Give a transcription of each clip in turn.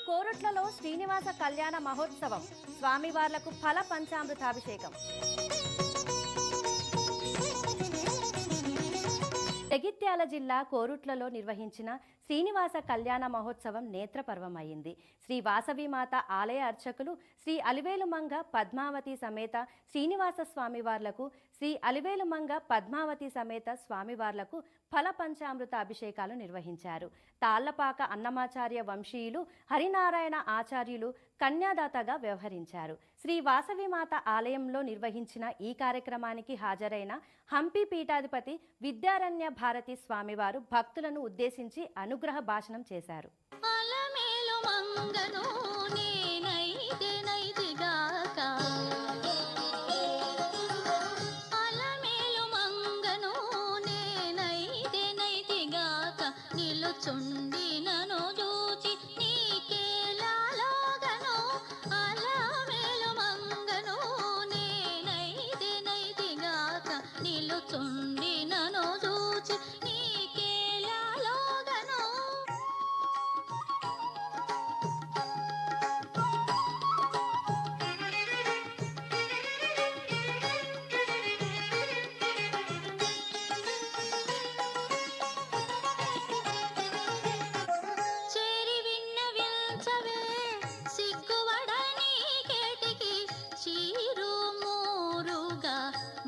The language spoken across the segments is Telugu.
కోరుట్లలో శ్రీనివాస కళ్యాణ మహోత్సవం స్వామివార్లకు ఫల పంచామృతాభిషేకం. జగిత్యాల జిల్లా కోరుట్లలో నిర్వహించిన శ్రీనివాస కళ్యాణ మహోత్సవం నేత్రపర్వమైంది. శ్రీ వాసవిమాత ఆలయ అర్చకులు శ్రీ అలివేలుమంగ పద్మావతి సమేత శ్రీనివాస స్వామివార్లకు, శ్రీ అలివేలుమంగ పద్మావతి సమేత స్వామివార్లకు ఫల పంచామృత అభిషేకాలు నిర్వహించారు. తాళ్లపాక అన్నమాచార్య వంశీయులు హరినారాయణ ఆచార్యులు కన్యాదాతగా వ్యవహరించారు. శ్రీ వాసవిమాత ఆలయంలో నిర్వహించిన ఈ కార్యక్రమానికి హాజరైన హంపి పీఠాధిపతి విద్యారణ్య భారతి స్వామివారు భక్తులను ఉద్దేశించి అనుగ్రహ భాషణం చేశారు.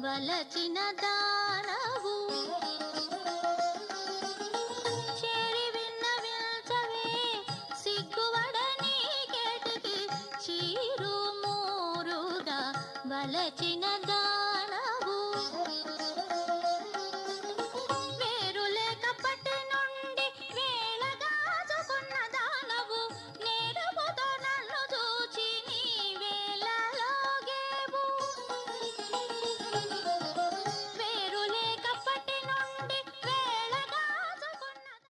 వలచిన దానవు చేరి విన్నవించవే సిగ్గువడని కేటికి చీరు మూరుగా వలచిన